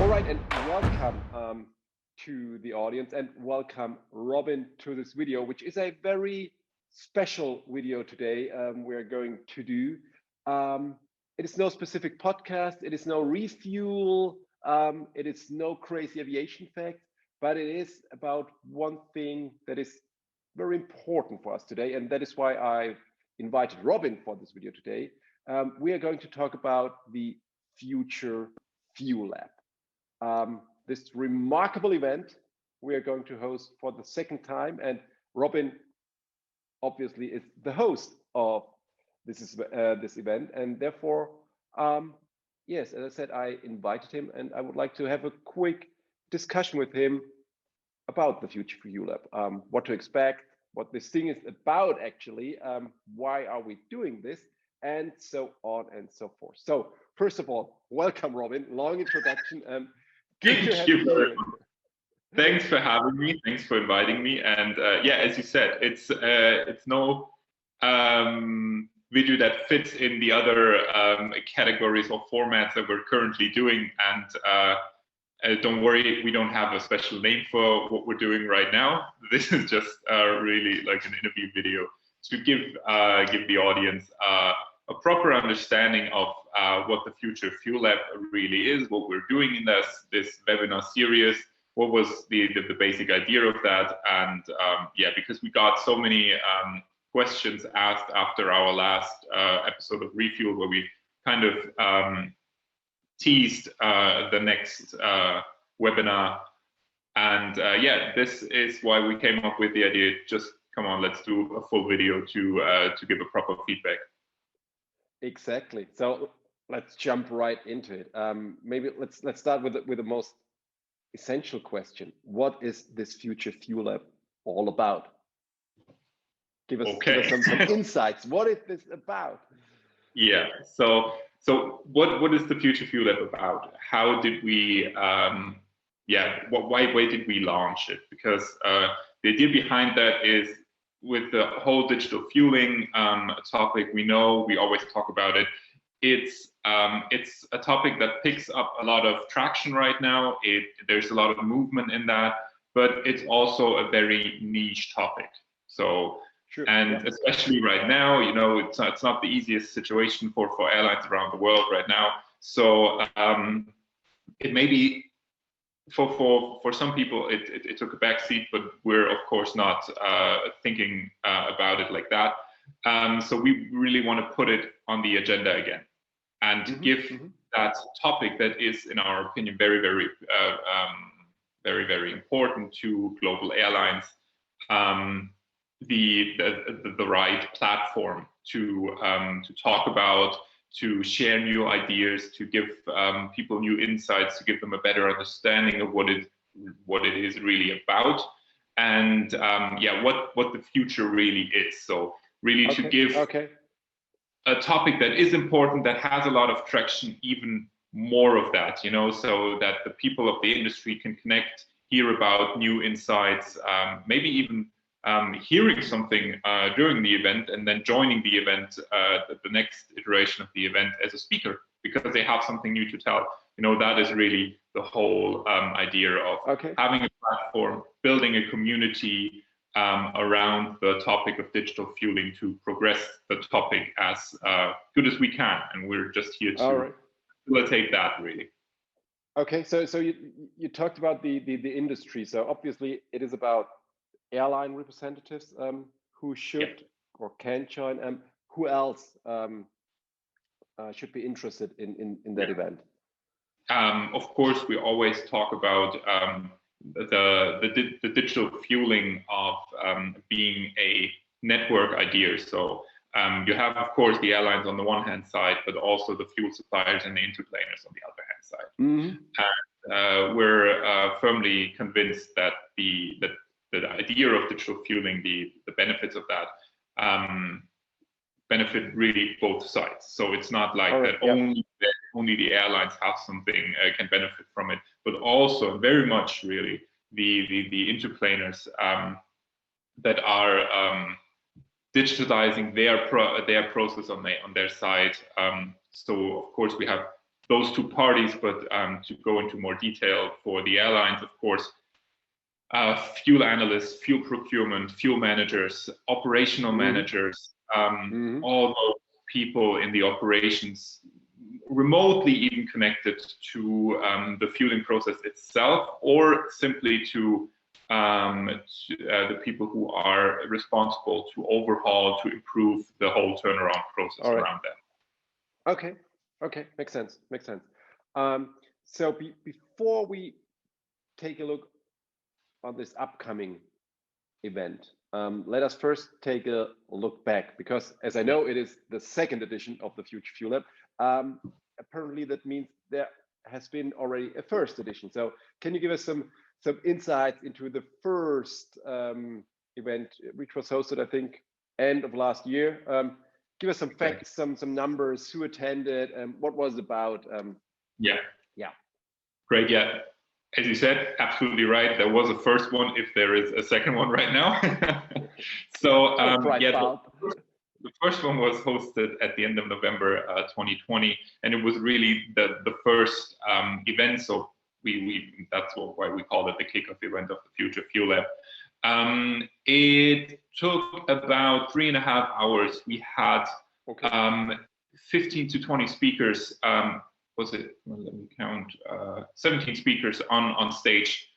All right, and welcome to the audience, and welcome Robin to this video, which is a very special video today. We're going to do. It is no specific podcast. It is no refuel. It is no crazy aviation fact, but it is about one thing that is very important for us today, and that is why I invited Robin for this video today. We are going to talk about the Future Fuel Lab. This remarkable event we are going to host for the second time, and Robin obviously is the host of this event, and therefore, yes, as I said, I invited him, and I would like to have a quick discussion with him about the Future Fuel Lab, what to expect, what this thing is about actually, why are we doing this, and so on and so forth. So first of all, welcome, Robin. Long introduction. Good to have you here. Thanks for having me. Thanks for inviting me. And yeah, as you said, it's no video that fits in the other categories or formats that we're currently doing. And don't worry, we don't have a special name for what we're doing right now. This is just really like an interview video to give the audience a proper understanding of what the Future Fuel Lab really is, what we're doing in this webinar series, what was the basic idea of that, and yeah, because we got so many questions asked after our last episode of Refuel, where we kind of teased the next webinar, and yeah, this is why we came up with the idea. Just come on, let's do a full video to give a proper feedback. Exactly. So let's jump right into it. Maybe let's start with the most essential question. What is this Future Fuel Lab all about? Give us some insights. What is this about? Yeah. So what is the Future Fuel Lab about? How did we? Why did we launch it? Because the idea behind that is, with the whole digital fueling topic, we always talk about it. It's a topic that picks up a lot of traction right now. There's a lot of movement in that, but it's also a very niche topic. So, sure, and yeah, especially right now, it's not the easiest situation for airlines around the world right now. So it may be, for some people, it took a backseat, but we're of course not thinking about it like that. So we really want to put it on the agenda again, and give that topic that is, in our opinion, very, very, very important to global airlines, the right platform to talk about, to share new ideas, to give people new insights, to give them a better understanding of what it is really about, and yeah, what the future really is. So really to give a topic that is important, that has a lot of traction, even more of that, so that the people of the industry can connect, hear about new insights, maybe even hearing something during the event, and then joining the event, the next iteration of the event, as a speaker, because they have something new to tell. That is really the whole idea of having a platform, building a community around the topic of digital fueling, to progress the topic as good as we can. And we're just here to facilitate that, really. Okay, so you talked about the industry. So obviously it is about airline representatives who should or can join. Who else should be interested in that event? Of course, we always talk about the digital fueling of being a network idea. So you have, of course, the airlines on the one hand side, but also the fuel suppliers and the interplaners on the other hand side. And we're firmly convinced that the idea of digital fueling, the benefits of that, benefit really both sides. So it's not like that only the airlines have something, can benefit from it, but also very much really the interplaners that are digitizing their process on their side. So of course we have those two parties, but to go into more detail for the airlines, of course, fuel analysts, fuel procurement, fuel managers, operational managers, all those people in the operations, remotely even connected to the fueling process itself, or simply to the people who are responsible to overhaul, to improve the whole turnaround process around that. Okay, okay, makes sense, makes sense. So before we take a look on this upcoming event, let us first take a look back, because as I know, it is the second edition of the Future Fuel Lab. Apparently that means there has been already a first edition. So can you give us some insights into the first event, which was hosted, I think, end of last year? Give us some facts, some numbers, who attended, and what was it about? Yeah. Great. Yeah. As you said, absolutely right. There was a first one, if there is a second one right now. So the first one was hosted at the end of November 2020, and it was really the first event. So that's why we call it the kickoff event of the Future Fuel Lab. It took about 3.5 hours. We had 15 to 20 speakers. Was it? Well, let me count. 17 speakers on stage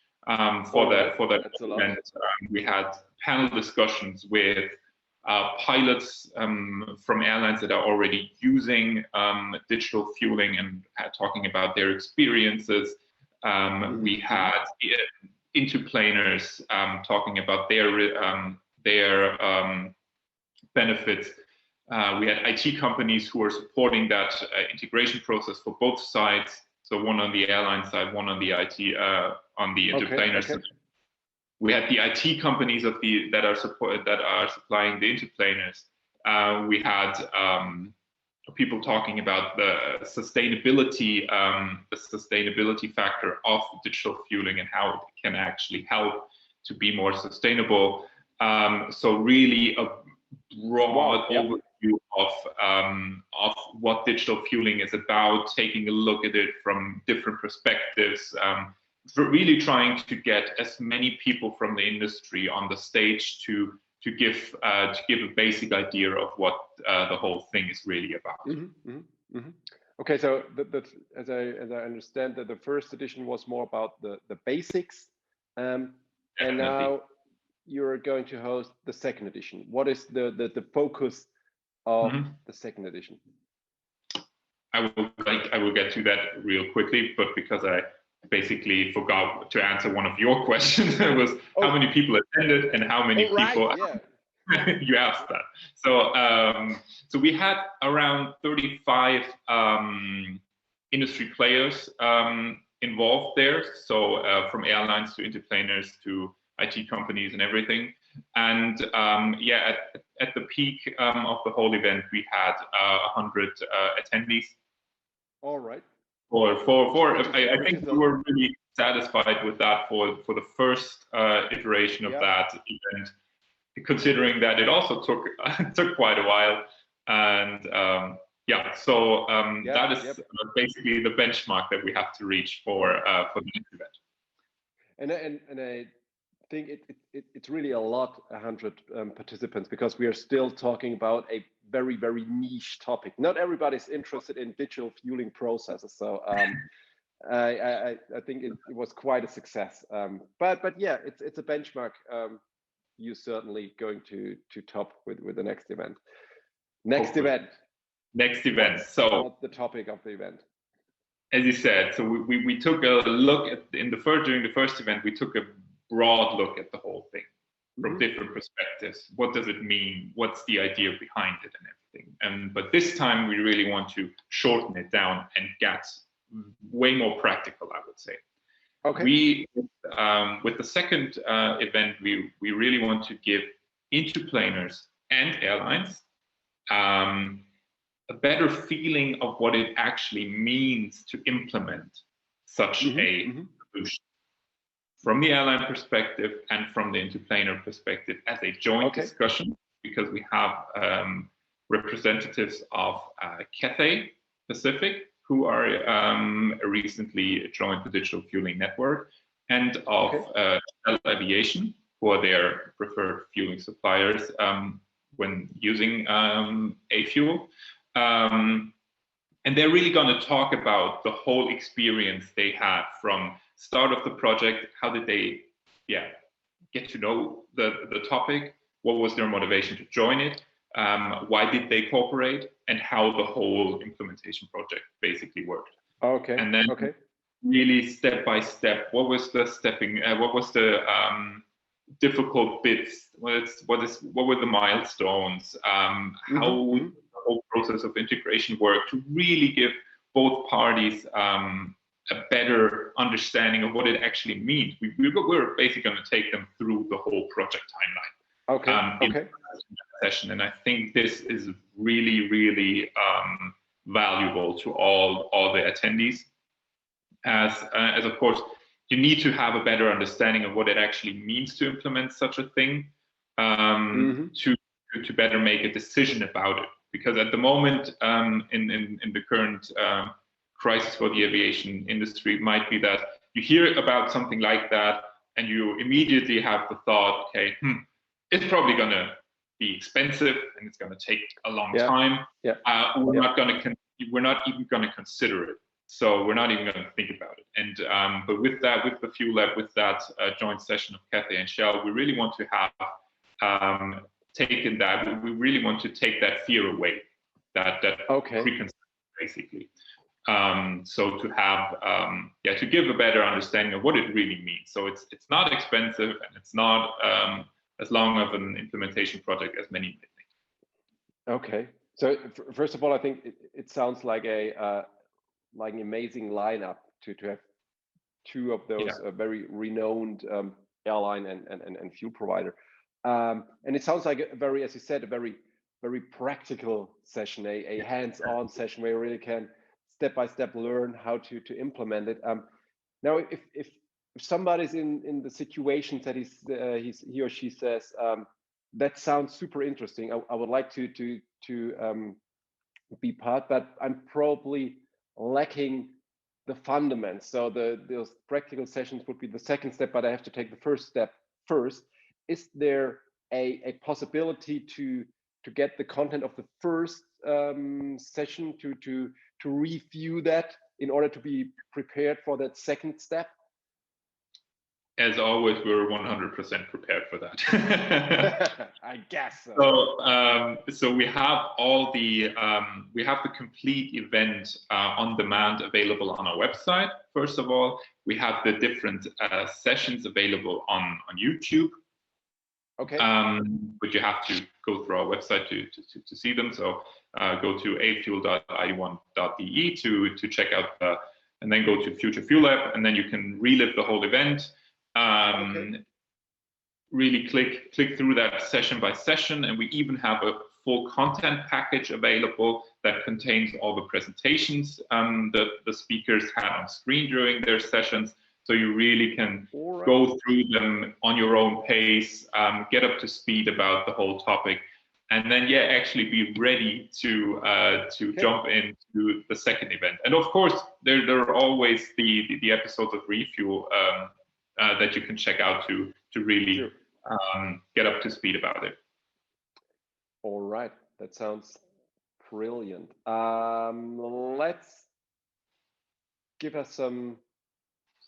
for that event. We had panel discussions with pilots from airlines that are already using digital fueling and talking about their experiences. We had interplaners talking about their benefits. We had IT companies who are supporting that integration process for both sides. So one on the airline side, one on the IT, on the interplaner side. We had the IT companies that are supplying the interplaners. We had people talking about the sustainability factor of digital fueling and how it can actually help to be more sustainable. So really a broad overview of what digital fueling is about, taking a look at it from different perspectives, really trying to get as many people from the industry on the stage to give a basic idea of what the whole thing is really about. Okay, so as I understand that the first edition was more about the basics, and now you're going to host the second edition. What is the focus of the second edition? I will get to that real quickly, but because I basically forgot to answer one of your questions, it was how many people attended and how many people. You asked that. So we had around 35 industry players involved there. So from airlines to interplaners to IT companies and everything. And at the peak of the whole event, we had 100 attendees. All right. I think we were really satisfied with that for the first iteration of that event, considering that it also took quite a while. And that is basically the benchmark that we have to reach for the next event. And I think it's really a lot, 100 participants, because we are still talking about a very, very niche topic. Not everybody's interested in digital fueling processes. So I think it was quite a success. But yeah, it's a benchmark you're certainly going to top with the next event. Next event. So what's the topic of the event? As you said, so we took a look at during the first event, we took a broad look at the whole thing from different perspectives. What does it mean? What's the idea behind it and everything? But this time we really want to shorten it down and get way more practical, I would say. Okay. With the second event, we really want to give interplaners and airlines a better feeling of what it actually means to implement such a solution from the airline perspective and from the interplaner perspective as a joint discussion, because we have representatives of Cathay Pacific who are recently joined the Digital Fueling Network, and of Shell Aviation, who are their preferred fueling suppliers when using a fuel. And they're really going to talk about the whole experience they had from start of the project. How did they, get to know the topic? What was their motivation to join it? Why did they cooperate? And how the whole implementation project basically worked. Okay. And then really step by step, what was the difficult bits? What were the milestones? How the whole process of integration worked to really give both parties a better understanding of what it actually means. We're basically going to take them through the whole project timeline. In that session, and I think this is really, really valuable to all the attendees. As of course, you need to have a better understanding of what it actually means to implement such a thing, to better make a decision about it. Because at the moment, in the current crisis for the aviation industry, it might be that you hear about something like that, and you immediately have the thought, okay, it's probably going to be expensive, and it's going to take a long time. We're not even going to consider it. So we're not even going to think about it. And but with that, with the Fuel Lab, with that joint session of Cathay and Shell, we really want to have taken that. We really want to take that fear away, that preconception, basically. So to have to give a better understanding of what it really means. So it's not expensive, and it's not as long of an implementation project as many may think. Okay. So first of all, I think it sounds like an amazing lineup to have two of those very renowned airline and fuel provider. And it sounds like a very, as you said, a very, very practical session, a hands-on session where you really can step by step learn how to implement it. Now, if somebody's in the situations that he or she says, that sounds super interesting, I would like to be part, but I'm probably lacking the fundamentals. So those practical sessions would be the second step, but I have to take the first step first. Is there a possibility to get the content of the first session to review that in order to be prepared for that second step? As always, we're 100% prepared for that. I guess so. So we have all the we have the complete event on demand available on our website. First of all, we have the different sessions available on YouTube. Okay. But you have to go through our website to see them. So go to afuel.id1.de to check out and then go to Future Fuel Lab, and then you can relive the whole event. Really click through that session by session, and we even have a full content package available that contains all the presentations that the speakers had on screen during their sessions. So you really can go through them on your own pace, get up to speed about the whole topic, and then actually be ready to jump into the second event. And of course, there are always the episodes of Refuel that you can check out to really get up to speed about it. All right, that sounds brilliant. Let's give us some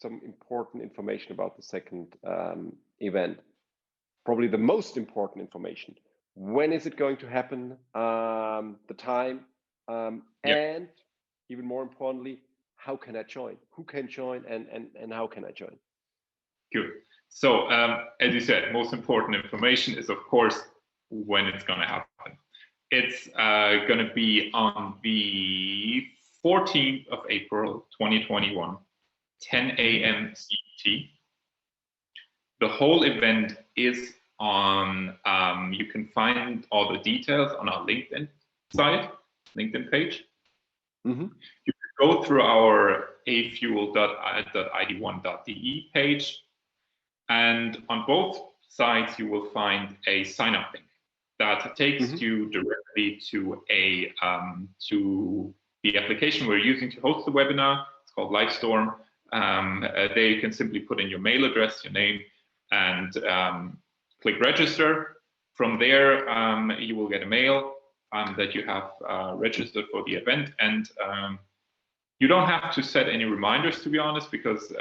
important information about the second event. Probably the most important information. When is it going to happen? The time, and even more importantly, how can I join? Who can join, and how can I join? Good. So as you said, most important information is, of course, when it's going to happen. It's going to be on the 14th of April, 2021, 10 a.m. CET. The whole event is on, you can find all the details on our LinkedIn page. You can go through our afuel.id1.de page, and on both sides you will find a sign-up link that takes you directly to the application we're using to host the webinar. It's called Livestorm. There you can simply put in your mail address, your name, and click register. From there, you will get a mail that you have registered for the event, and you don't have to set any reminders, to be honest, because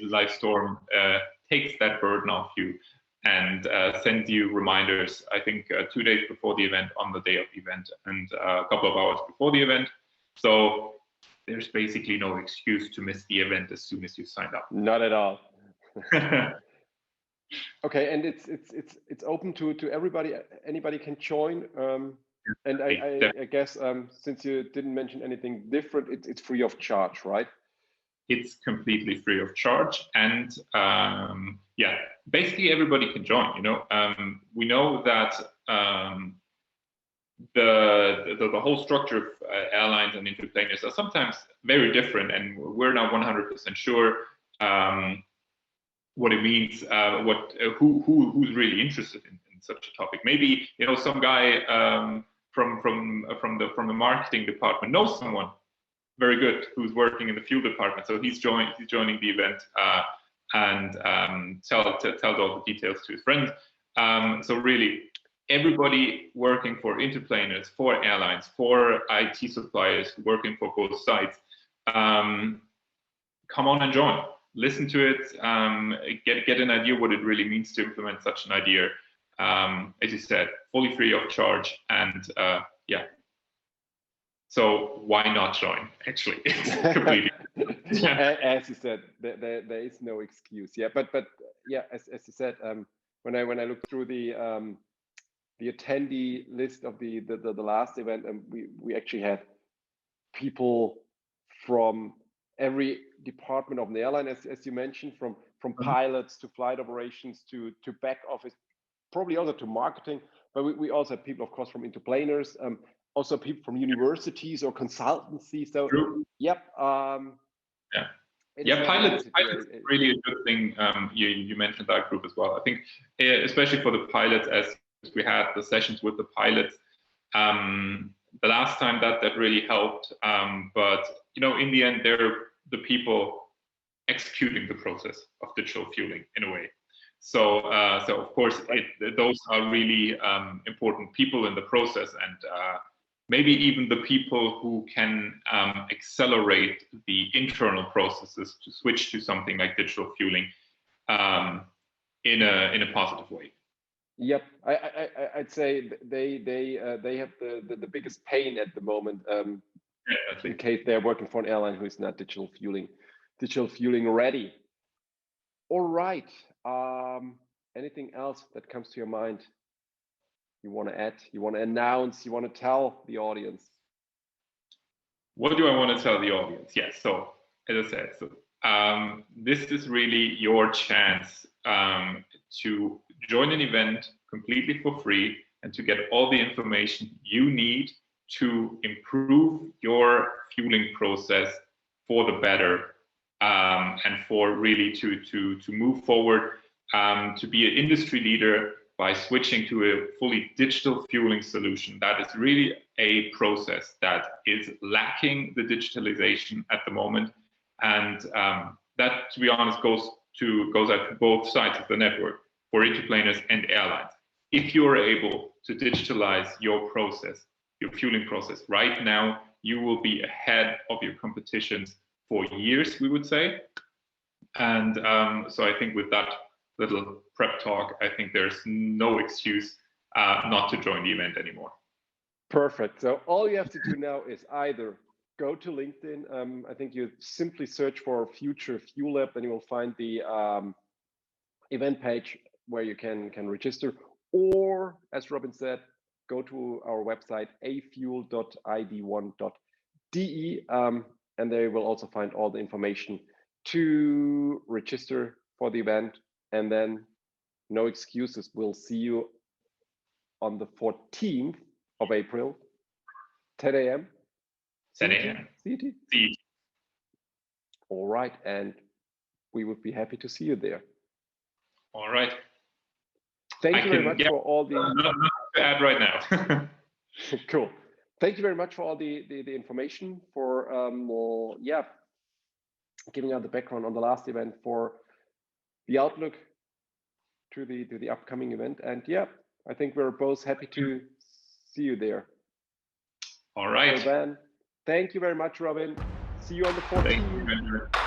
Livestorm takes that burden off you and sends you reminders, I think 2 days before the event, on the day of the event, and a couple of hours before the event. So there's basically no excuse to miss the event as soon as you signed up. Not at all. Okay, and it's open to everybody. Anybody can join. And I guess since you didn't mention anything different, it's free of charge, right? It's completely free of charge, and yeah, basically everybody can join. You know, we know that the whole structure of airlines and interplaners are sometimes very different, and we're not 100% sure what it means, who's really interested in such a topic. Maybe, you know, some guy from the marketing department knows someone very good who's working in the fuel department, so he's joining the event and tells all the details to his friends. So really, everybody working for interplaners, for airlines, for IT suppliers working for both sides, come on and join. Listen to it, get an idea what it really means to implement such an idea. As you said, fully free of charge, and yeah. So why not join? Actually, it's completely. As you said, there is no excuse. Yeah, but yeah, as you said, when I looked through the attendee list of the last event, and we actually had people from every department of the airline, as you mentioned, from pilots to flight operations to back office, probably also to marketing. But we also have people, of course, from interplaners, also people from universities or consultancies. So yep. Yeah, pilots really a good thing. You mentioned that group as well. I think especially for the pilots, as we had the sessions with the pilots the last time, that really helped. But you know, in the end, they're the people executing the process of digital fueling in a way. So of course, those are really important people in the process, and maybe even the people who can accelerate the internal processes to switch to something like digital fueling in a positive way. Yep, I'd say they have the biggest pain at the moment, in case they're working for an airline who is not digital fueling ready. All right. Anything else that comes to your mind? You want to add? You want to announce? You want to tell the audience? What do I want to tell the audience? Yes. So as I said, this is really your chance to join an event completely for free and to get all the information you need to improve your fueling process for the better, and for really to move forward, to be an industry leader by switching to a fully digital fueling solution. That is really a process that is lacking the digitalization at the moment, and that, to be honest, goes out to both sides of the network, for interplaners and airlines. If you are able to digitalize your process, your fueling process right now, you will be ahead of your competitions for years, we would say. And so I think with that little prep talk, I think there's no excuse not to join the event anymore. Perfect. So all you have to do now is either go to LinkedIn. I think you simply search for Future Fuel Lab, and you will find the event page where you can register. Or, as Robin said, go to our website, afuel.id1.de, and there you will also find all the information to register for the event. And then, no excuses. We'll see you on the 14th of April, 10 a.m. 10 a.m. CET? All right, and we would be happy to see you there. All right. Thank you very much for all the... Nothing to add right now. Cool. thank you very much for all the information, for yeah, giving out the background on the last event, for the outlook to the upcoming event. And yeah, I think we're both happy to see you there. All right. So then, thank you very much, Robin. See you on the 14th. Thank you.